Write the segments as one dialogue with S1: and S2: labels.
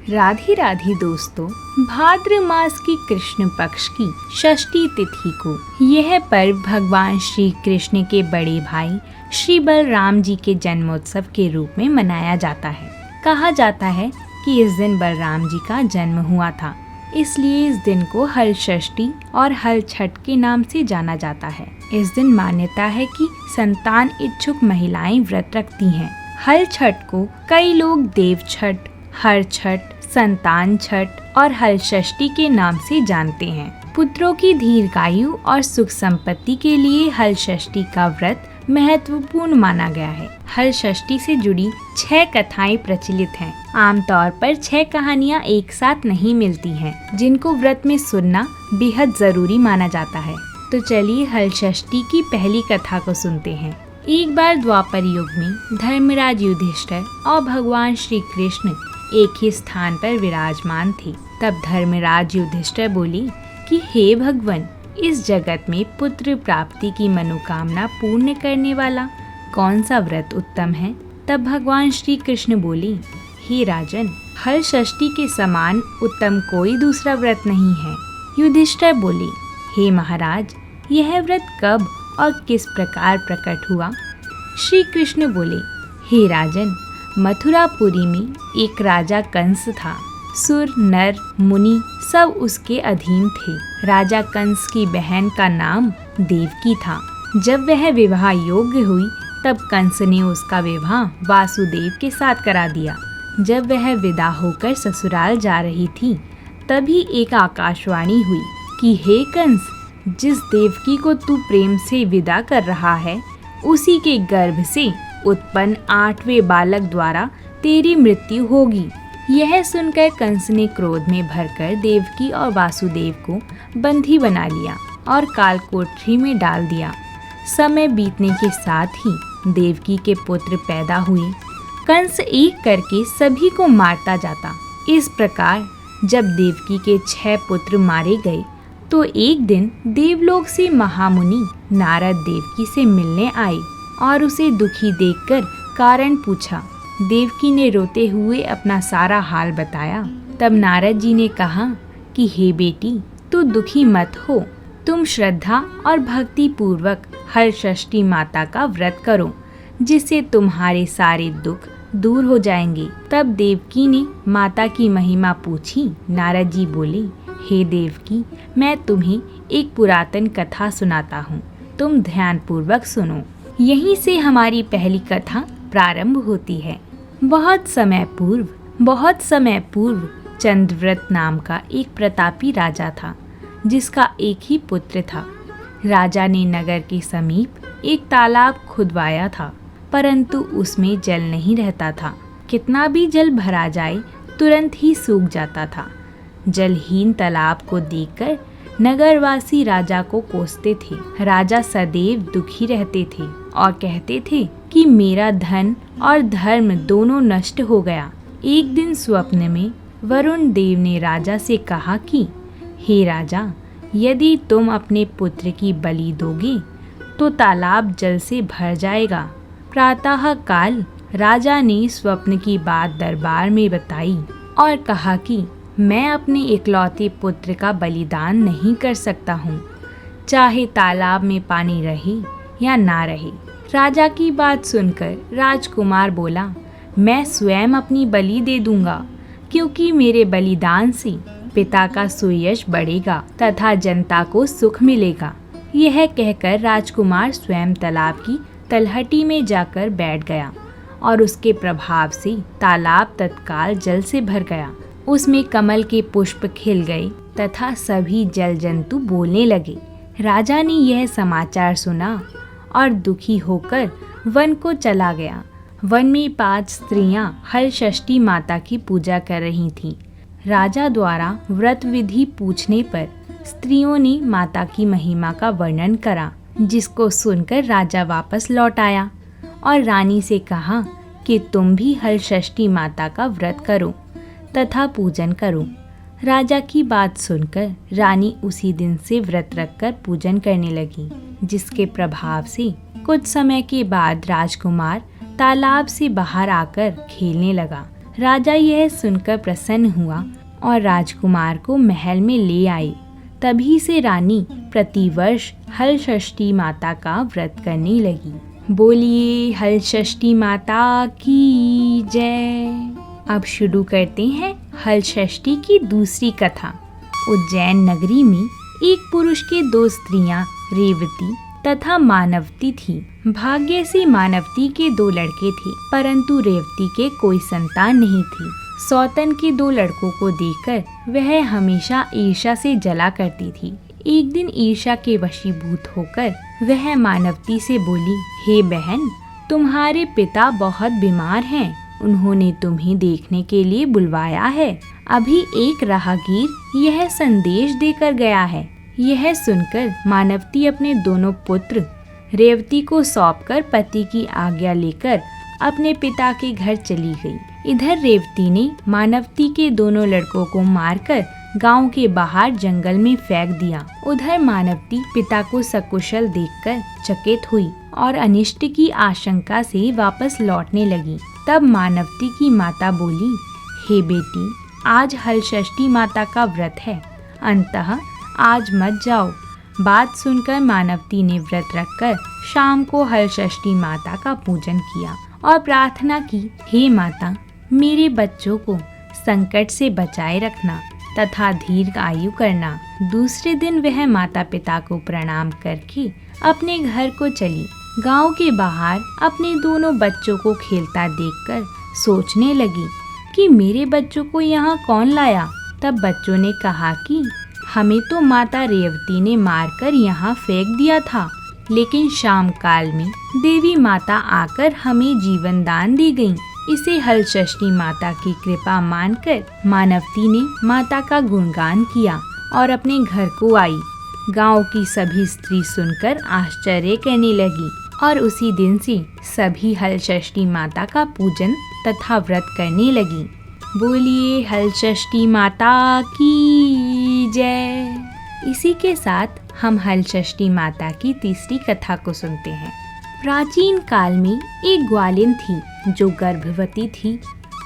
S1: राधे राधे दोस्तों, भाद्र मास की कृष्ण पक्ष की षष्ठी तिथि को यह पर्व भगवान श्री कृष्ण के बड़े भाई श्री बलराम जी के जन्मोत्सव के रूप में मनाया जाता है। कहा जाता है कि इस दिन बलराम जी का जन्म हुआ था, इसलिए इस दिन को हल षष्ठी और हल छठ के नाम से जाना जाता है। इस दिन मान्यता है कि संतान इच्छुक महिलाएं व्रत रखती हैं। हल छठ को कई लोग देव छठ, हर छठ, संतान छठ और हल षष्ठी के नाम से जानते हैं। पुत्रों की दीर्घायु और सुख संपत्ति के लिए हल षष्ठी का व्रत महत्वपूर्ण माना गया है। हल षष्ठी से जुड़ी 6 कथाएं प्रचलित हैं। आमतौर पर 6 कहानियां एक साथ नहीं मिलती हैं, जिनको व्रत में सुनना बेहद जरूरी माना जाता है। तो चलिए हल षष्ठी की पहली कथा को सुनते हैं। एक बार द्वापर युग में धर्मराज युधिष्ठिर और भगवान श्री कृष्ण एक ही स्थान पर विराजमान थे। तब धर्मराज युधिष्ठिर बोले कि हे भगवान, इस जगत में पुत्र प्राप्ति की मनोकामना पूर्ण करने वाला कौन सा व्रत उत्तम है? तब भगवान श्री कृष्ण बोले, हे राजन, हल षष्ठी के समान उत्तम कोई दूसरा व्रत नहीं है। युधिष्ठिर बोले, हे महाराज, यह व्रत कब और किस प्रकार प्रकट हुआ? श्री कृष्ण बोले, हे राजन, मथुरापुरी में एक राजा कंस था। सुर, नर, मुनि सब उसके अधीन थे। राजा कंस की बहन का नाम देवकी था। जब वह विवाह योग्य हुई तब कंस ने उसका विवाह वासुदेव के साथ करा दिया। जब वह विदा होकर ससुराल जा रही थी तभी एक आकाशवाणी हुई कि हे कंस, जिस देवकी को तू प्रेम से विदा कर रहा है उसी के गर्भ से उत्पन्न 8वें बालक द्वारा तेरी मृत्यु होगी। यह सुनकर कंस ने क्रोध में भरकर देवकी और वासुदेव को बंधी बना लिया और कालकोठरी में डाल दिया। समय बीतने के साथ ही देवकी के पुत्र पैदा हुए। कंस एक करके सभी को मारता जाता। इस प्रकार जब देवकी के 6 पुत्र मारे गए तो एक दिन देवलोक से महामुनि नारद देवकी से मिलने आए और उसे दुखी देखकर कारण पूछा। देवकी ने रोते हुए अपना सारा हाल बताया। तब नारद जी ने कहा कि हे बेटी, तू दुखी मत हो। तुम श्रद्धा और भक्ति पूर्वक हल षष्ठी माता का व्रत करो, जिससे तुम्हारे सारे दुख दूर हो जाएंगे। तब देवकी ने माता की महिमा पूछी। नारद जी बोले, हे देवकी, मैं तुम्हें एक पुरातन कथा सुनाता हूँ, तुम ध्यान पूर्वक सुनो। यहीं से हमारी पहली कथा प्रारंभ होती है। बहुत समय पूर्व चंद्रव्रत नाम का एक प्रतापी राजा था, जिसका एक ही पुत्र था। राजा ने नगर के समीप एक तालाब खुदवाया था, परंतु उसमें जल नहीं रहता था। कितना भी जल भरा जाए तुरंत ही सूख जाता था। जलहीन तालाब को देखकर नगरवासी राजा को कोसते थे। राजा सदैव दुखी रहते थे और कहते थे कि मेरा धन और धर्म दोनों नष्ट हो गया। एक दिन स्वप्न में वरुण देव ने राजा से कहा कि हे राजा, यदि तुम अपने पुत्र की बलि दोगे तो तालाब जल से भर जाएगा। प्रातः काल राजा ने स्वप्न की बात दरबार में बताई और कहा कि मैं अपने इकलौते पुत्र का बलिदान नहीं कर सकता हूँ, चाहे तालाब में पानी रहे या ना रहे। राजा की बात सुनकर राजकुमार बोला, मैं स्वयं अपनी बलि दे दूंगा, क्योंकि मेरे बलिदान से पिता का सुयश बढ़ेगा तथा जनता को सुख मिलेगा। यह कहकर राजकुमार स्वयं तालाब की तलहटी में जाकर बैठ गया और उसके प्रभाव से तालाब तत्काल जल से भर गया। उसमें कमल के पुष्प खिल गए तथा सभी जल जंतु बोलने लगे। राजा ने यह समाचार सुना और दुखी होकर वन को चला गया। वन में 5 स्त्रियां हल षष्ठी माता की पूजा कर रही थीं। राजा द्वारा व्रत विधि पूछने पर स्त्रियों ने माता की महिमा का वर्णन करा, जिसको सुनकर राजा वापस लौट आया और रानी से कहा कि तुम भी हल षष्ठी माता का व्रत करो तथा पूजन करो। राजा की बात सुनकर रानी उसी दिन से व्रत रखकर पूजन करने लगी, जिसके प्रभाव से कुछ समय के बाद राजकुमार तालाब से बाहर आकर खेलने लगा। राजा यह सुनकर प्रसन्न हुआ और राजकुमार को महल में ले आए। तभी से रानी प्रतिवर्ष हलषष्ठी माता का व्रत करने लगी। बोलिए हलषष्ठी माता की जय। अब शुरू करते हैं हलषष्ठी की दूसरी कथा। उज्जैन नगरी में एक पुरुष के 2 स्त्रियां रेवती तथा मानवती थी। भाग्य से मानवती के 2 लड़के थे, परंतु रेवती के कोई संतान नहीं थी। सौतन के 2 लड़कों को देखकर वह हमेशा ईर्ष्या से जला करती थी। एक दिन ईर्ष्या के वशीभूत होकर वह मानवती से बोली, हे बहन, तुम्हारे पिता बहुत बीमार हैं। उन्होंने तुम्हें देखने के लिए बुलवाया है। अभी एक राहगीर यह संदेश देकर गया है। यह सुनकर मानवती अपने दोनों पुत्र रेवती को सौंपकर पति की आज्ञा लेकर अपने पिता के घर चली गई। इधर रेवती ने मानवती के दोनों लड़कों को मारकर गांव के बाहर जंगल में फेंक दिया। उधर मानवती पिता को सकुशल देखकर चकित हुई और अनिष्ट की आशंका से वापस लौटने लगी। तब मानवती की माता बोली, हे बेटी, आज हलषष्ठी माता का व्रत है, अतः आज मत जाओ। बात सुनकर मानवती ने व्रत रखकर शाम को हलषष्ठी माता का पूजन किया और प्रार्थना की, हे माता, मेरे बच्चों को संकट से बचाए रखना तथा दीर्घ आयु करना। दूसरे दिन वह माता पिता को प्रणाम करके अपने घर को चली। गांव के बाहर अपने दोनों बच्चों को खेलता देखकर सोचने लगी कि मेरे बच्चों को यहाँ कौन लाया। तब बच्चों ने कहा कि हमें तो माता रेवती ने मारकर यहाँ फेंक दिया था, लेकिन शाम काल में देवी माता आकर हमें जीवन दान दी गयी। इसे हलषष्ठी माता की कृपा मानकर मानवती ने माता का गुणगान किया और अपने घर को आई। गांव की सभी स्त्री सुनकर आश्चर्य करने लगी और उसी दिन से सभी हलषष्ठी माता का पूजन तथा व्रत करने लगी। बोलिए हलषष्ठी माता की जय। इसी के साथ हम हलषष्ठी माता की तीसरी कथा को सुनते हैं। प्राचीन काल में एक ग्वालिन थी जो गर्भवती थी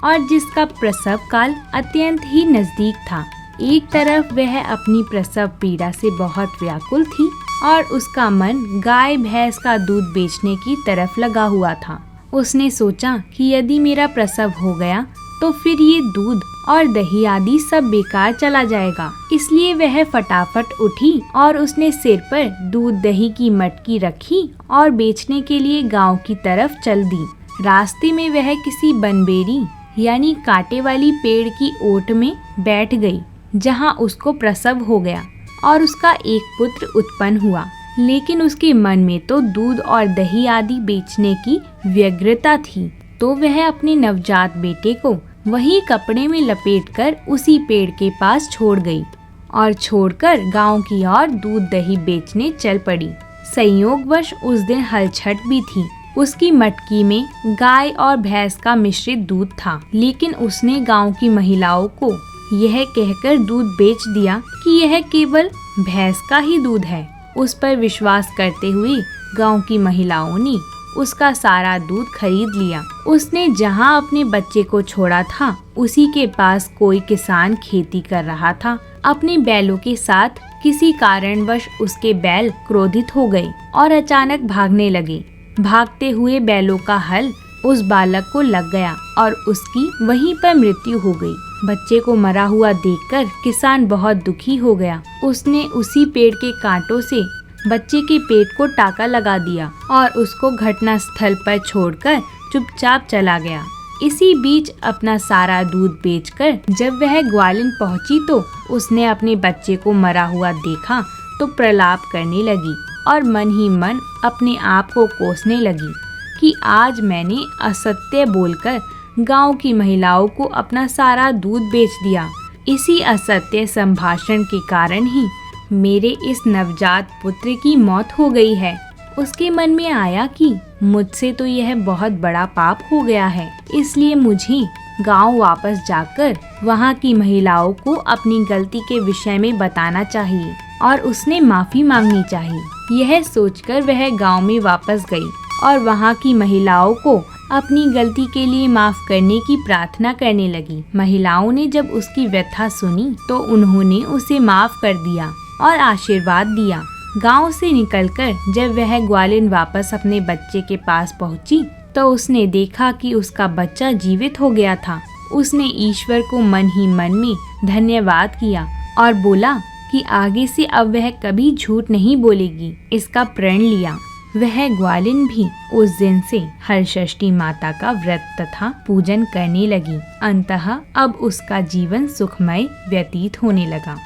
S1: और जिसका प्रसव काल अत्यंत ही नजदीक था। एक तरफ वह अपनी प्रसव पीड़ा से बहुत व्याकुल थी और उसका मन गाय भैंस का दूध बेचने की तरफ लगा हुआ था। उसने सोचा कि यदि मेरा प्रसव हो गया तो फिर ये दूध और दही आदि सब बेकार चला जाएगा। इसलिए वह फटाफट उठी और उसने सिर पर दूध दही की मटकी रखी और बेचने के लिए गांव की तरफ चल दी। रास्ते में वह किसी बनबेरी यानी कांटे वाली पेड़ की ओट में बैठ गई, जहां उसको प्रसव हो गया और उसका एक पुत्र उत्पन्न हुआ। लेकिन उसके मन में तो दूध और दही आदि बेचने की व्यग्रता थी, तो वह अपने नवजात बेटे को वही कपड़े में लपेटकर उसी पेड़ के पास छोड़ गई और छोड़कर गांव की ओर दूध दही बेचने चल पड़ी। संयोगवश उस दिन हलछट भी थी। उसकी मटकी में गाय और भैंस का मिश्रित दूध था, लेकिन उसने गांव की महिलाओं को यह कहकर दूध बेच दिया कि यह केवल भैंस का ही दूध है। उस पर विश्वास करते हुए गांव की महिलाओं ने उसका सारा दूध खरीद लिया। उसने जहां अपने बच्चे को छोड़ा था उसी के पास कोई किसान खेती कर रहा था। अपने बैलों के साथ किसी कारणवश उसके बैल क्रोधित हो गए और अचानक भागने लगे। भागते हुए बैलों का हल उस बालक को लग गया और उसकी वहीं पर मृत्यु हो गई। बच्चे को मरा हुआ देखकर किसान बहुत दुखी हो गया। उसने उसी पेड़ के कांटों से बच्चे के पेट को टाका लगा दिया और उसको घटना स्थल पर छोड़कर चुपचाप चला गया। इसी बीच अपना सारा दूध बेचकर जब वह ग्वालिन पहुंची तो उसने अपने बच्चे को मरा हुआ देखा तो प्रलाप करने लगी और मन ही मन अपने आप को कोसने लगी कि आज मैंने असत्य बोलकर गांव की महिलाओं को अपना सारा दूध बेच दिया। इसी असत्य संभाषण के कारण ही मेरे इस नवजात पुत्र की मौत हो गई है। उसके मन में आया कि मुझसे तो यह बहुत बड़ा पाप हो गया है, इसलिए मुझे गांव वापस जाकर वहां की महिलाओं को अपनी गलती के विषय में बताना चाहिए और उसने माफी मांगनी चाहिए। यह सोचकर वह गांव में वापस गई और वहां की महिलाओं को अपनी गलती के लिए माफ करने की प्रार्थना करने लगी। महिलाओं ने जब उसकी व्यथा सुनी तो उन्होंने उसे माफ कर दिया और आशीर्वाद दिया। गांव से निकलकर जब वह ग्वालिन वापस अपने बच्चे के पास पहुंची तो उसने देखा कि उसका बच्चा जीवित हो गया था। उसने ईश्वर को मन ही मन में धन्यवाद किया और बोला कि आगे से अब वह कभी झूठ नहीं बोलेगी। इसका प्रण लिया। वह ग्वालिन भी उस दिन से हलषष्ठी माता का व्रत तथा पूजन करने लगी। अंततः अब उसका जीवन सुखमय व्यतीत होने लगा।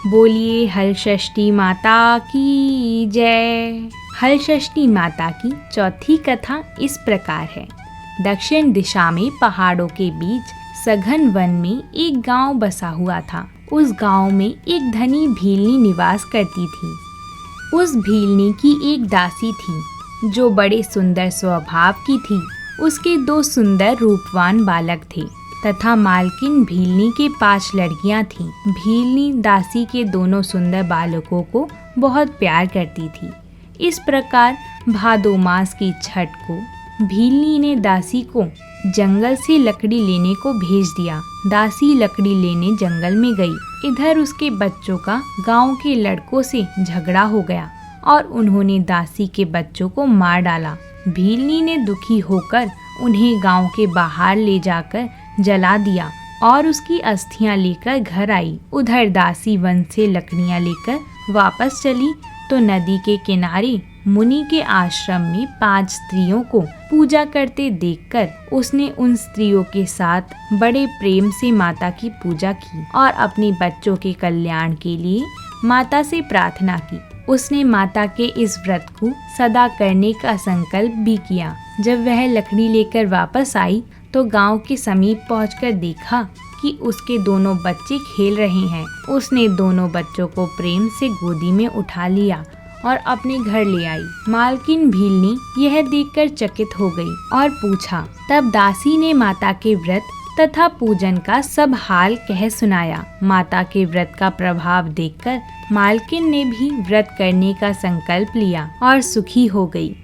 S1: बोलिए हलषष्ठी माता की जय। हलषष्ठी माता की चौथी कथा इस प्रकार है। दक्षिण दिशा में पहाड़ों के बीच सघन वन में एक गांव बसा हुआ था। उस गांव में एक धनी भीलनी निवास करती थी। उस भीलनी की एक दासी थी जो बड़े सुंदर स्वभाव की थी। उसके 2 सुंदर रूपवान बालक थे तथा मालकिन भीलनी के 5 लड़कियां थीं। भीलनी दासी के दोनों सुंदर बालकों को बहुत प्यार करती थी। इस प्रकार भादो मास की छठ को भीलनी ने दासी को जंगल से लकड़ी लेने को भेज दिया। दासी लकड़ी लेने जंगल में गई। इधर उसके बच्चों का गांव के लड़कों से झगड़ा हो गया और उन्होंने दासी के बच्चों को मार डाला। भीलनी ने दुखी होकर उन्हें गांव के बाहर ले जाकर जला दिया और उसकी अस्थियां लेकर घर आई। उधर दासी वन से लकड़ियां लेकर वापस चली तो नदी के किनारे मुनि के आश्रम में 5 स्त्रियों को पूजा करते देखकर उसने उन स्त्रियों के साथ बड़े प्रेम से माता की पूजा की और अपने बच्चों के कल्याण के लिए माता से प्रार्थना की। उसने माता के इस व्रत को सदा करने का संकल्प भी किया। जब वह लकड़ी लेकर वापस आई तो गांव के समीप पहुंचकर देखा कि उसके दोनों बच्चे खेल रहे हैं। उसने दोनों बच्चों को प्रेम से गोदी में उठा लिया और अपने घर ले आई। मालकिन भीलनी यह देखकर चकित हो गई और पूछा। तब दासी ने माता के व्रत तथा पूजन का सब हाल कह सुनाया। माता के व्रत का प्रभाव देखकर मालकिन ने भी व्रत करने का संकल्प लिया और सुखी हो गई।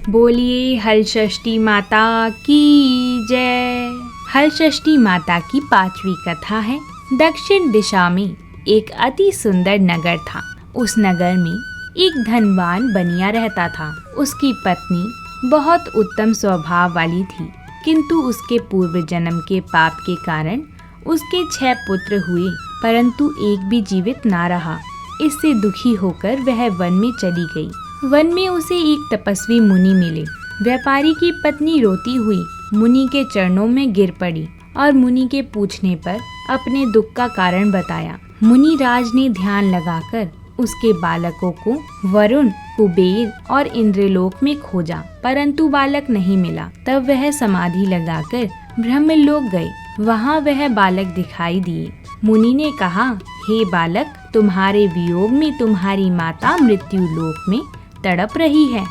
S1: बोलिए हलषष्ठी माता की जय। हलषष्ठी माता की 5वीं कथा है। दक्षिण दिशा में एक अति सुंदर नगर था। उस नगर में एक धनवान बनिया रहता था। उसकी पत्नी बहुत उत्तम स्वभाव वाली थी, किंतु उसके पूर्व जन्म के पाप के कारण उसके 6 पुत्र हुए, परंतु एक भी जीवित ना रहा। इससे दुखी होकर वह वन में चली गई। वन में उसे एक तपस्वी मुनि मिले। व्यापारी की पत्नी रोती हुई मुनि के चरणों में गिर पड़ी और मुनि के पूछने पर अपने दुख का कारण बताया। मुनि राज ने ध्यान लगाकर उसके बालकों को वरुण, कुबेर और इंद्रलोक में खोजा, परंतु बालक नहीं मिला। तब वह समाधि लगाकर ब्रह्मलोक गए। वहाँ वह बालक दिखाई दिए। मुनि ने कहा, हे बालक, तुम्हारे वियोग में तुम्हारी माता मृत्यु लोक में तड़प रही है,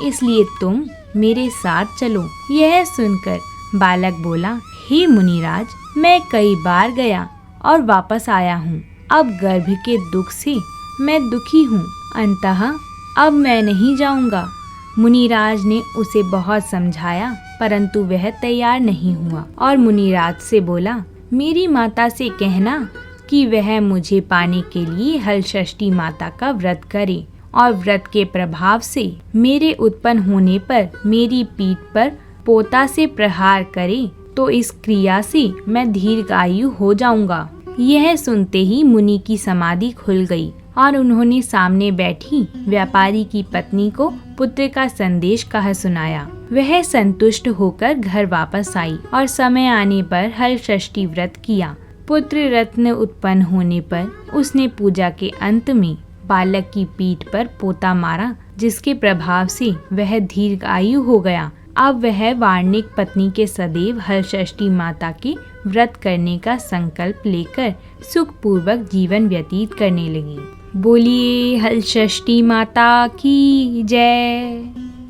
S1: इसलिए तुम मेरे साथ चलो। यह सुनकर बालक बोला, हे मुनिराज, मैं कई बार गया और वापस आया हूँ। अब गर्भ के दुख से मैं दुखी हूँ, अंततः अब मैं नहीं जाऊंगा। मुनिराज ने उसे बहुत समझाया, परंतु वह तैयार नहीं हुआ और मुनिराज से बोला, मेरी माता से कहना कि वह मुझे पाने के लिए हलषष्ठी माता का व्रत करे और व्रत के प्रभाव से मेरे उत्पन्न होने पर मेरी पीठ पर पोता से प्रहार करे, तो इस क्रिया से मैं दीर्घायु हो जाऊंगा। यह सुनते ही मुनि की समाधि खुल गई और उन्होंने सामने बैठी व्यापारी की पत्नी को पुत्र का संदेश कह सुनाया। वह संतुष्ट होकर घर वापस आई और समय आने पर हलषष्ठी व्रत किया। पुत्र रत्न उत्पन्न होने पर उसने पूजा के अंत में बालक की पीठ पर पोता मारा, जिसके प्रभाव से वह दीर्घायु हो गया। अब वह वार्णिक पत्नी के सदैव हलषष्ठी माता के व्रत करने का संकल्प लेकर सुखपूर्वक जीवन व्यतीत करने लगी। बोलिए हलषष्ठी माता की जय।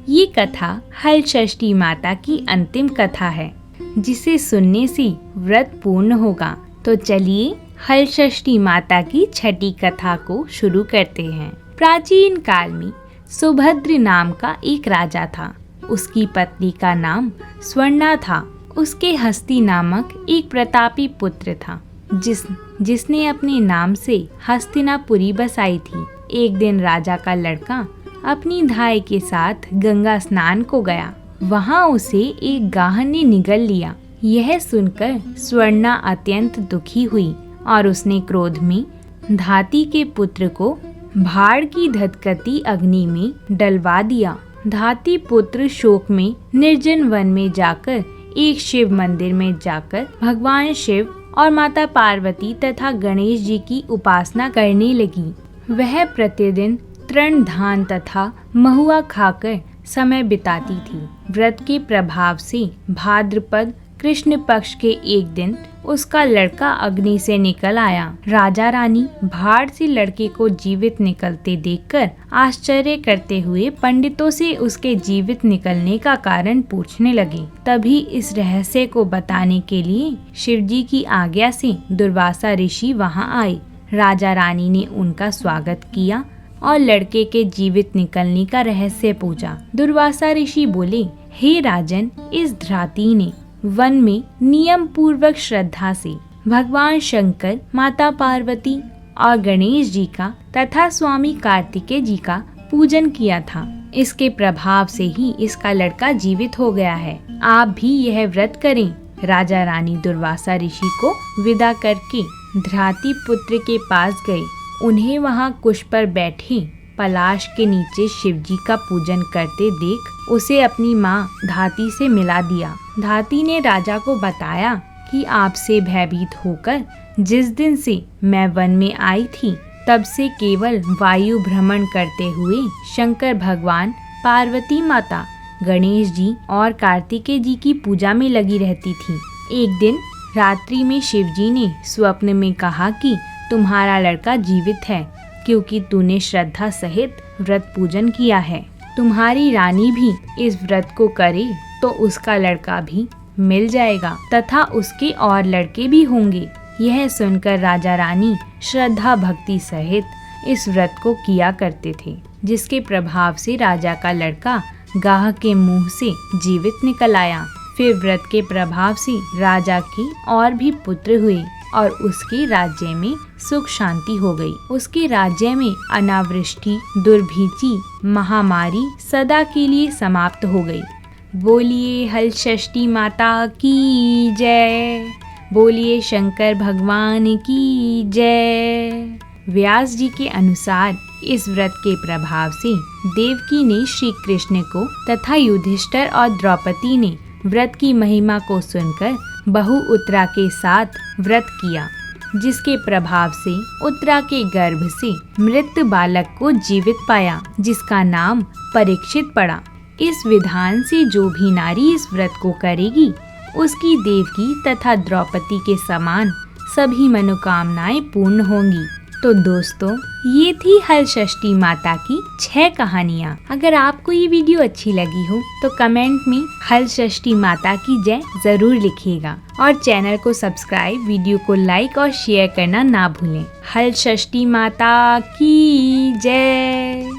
S1: ये कथा हलषष्ठी माता की अंतिम कथा है, जिसे सुनने से व्रत पूर्ण होगा। तो चलिए हलषष्ठी माता की छठी कथा को शुरू करते हैं। प्राचीन काल में सुभद्र नाम का एक राजा था। उसकी पत्नी का नाम स्वर्णा था। उसके हस्ती नामक एक प्रतापी पुत्र था जिसने अपने नाम से हस्तिनापुरी बसाई थी। एक दिन राजा का लड़का अपनी धाई के साथ गंगा स्नान को गया। वहाँ उसे एक गाहन ने निगल लिया। यह सुनकर स्वर्णा अत्यंत दुखी हुई और उसने क्रोध में धाती के पुत्र को भाड़ की धधकती अग्नि में डलवा दिया। धाती पुत्र शोक में निर्जन वन में जाकर एक शिव मंदिर में जाकर भगवान शिव और माता पार्वती तथा गणेश जी की उपासना करने लगी। वह प्रतिदिन तृण धान तथा महुआ खाकर समय बिताती थी। व्रत के प्रभाव से भाद्रपद कृष्ण पक्ष के एक दिन उसका लड़का अग्नि से निकल आया। राजा रानी भाड़ से लड़के को जीवित निकलते देखकर आश्चर्य करते हुए पंडितों से उसके जीवित निकलने का कारण पूछने लगे। तभी इस रहस्य को बताने के लिए शिवजी की आज्ञा से दुर्वासा ऋषि वहां आए। राजा रानी ने उनका स्वागत किया और लड़के के जीवित निकलने का रहस्य पूछा। दुर्वासा ऋषि बोले, हे राजन, इस धाती ने वन में नियम पूर्वक श्रद्धा से भगवान शंकर, माता पार्वती और गणेश जी का तथा स्वामी कार्तिकेय जी का पूजन किया था। इसके प्रभाव से ही इसका लड़का जीवित हो गया है। आप भी यह व्रत करें। राजा रानी दुर्वासा ऋषि को विदा करके धाती पुत्र के पास गए। उन्हें वहां कुश पर बैठे पलाश के नीचे शिवजी का पूजन करते देख उसे अपनी माँ धाती से मिला दिया। धाती ने राजा को बताया कि आपसे भयभीत होकर जिस दिन से मैं वन में आई थी तब से केवल वायु भ्रमण करते हुए शंकर भगवान, पार्वती माता, गणेश जी और कार्तिकेय जी की पूजा में लगी रहती थी। एक दिन रात्रि में शिवजी ने स्वप्न में कहा कि तुम्हारा लड़का जीवित है क्योंकि तूने श्रद्धा सहित व्रत पूजन किया है। तुम्हारी रानी भी इस व्रत को करे तो उसका लड़का भी मिल जाएगा तथा उसके और लड़के भी होंगे। यह सुनकर राजा रानी श्रद्धा भक्ति सहित इस व्रत को किया करते थे, जिसके प्रभाव से राजा का लड़का गाह के मुंह से जीवित निकल आया। फिर व्रत के प्रभाव से राजा के और भी पुत्र हुए और उसके राज्य में सुख शांति हो गई। उसके राज्य में अनावृष्टि, दुर्भिक्षी, महामारी सदा के लिए समाप्त हो गई। बोलिए हलषष्ठी माता की जय। बोलिए शंकर भगवान की जय। व्यास जी के अनुसार इस व्रत के प्रभाव से देवकी ने श्री कृष्ण को तथा युधिष्ठिर और द्रौपदी ने व्रत की महिमा को सुनकर बहु उत्तरा के साथ व्रत किया, जिसके प्रभाव से उत्तरा के गर्भ से मृत बालक को जीवित पाया, जिसका नाम परीक्षित पड़ा। इस विधान से जो भी नारी इस व्रत को करेगी उसकी देवकी तथा द्रौपदी के समान सभी मनोकामनाएं पूर्ण होंगी। तो दोस्तों, ये थी हलषष्ठी माता की 6 कहानियाँ। अगर आपको ये वीडियो अच्छी लगी हो तो कमेंट में हलषष्ठी माता की जय जरूर लिखिएगा और चैनल को सब्सक्राइब, वीडियो को लाइक और शेयर करना ना भूलें। हलषष्ठी माता की जय।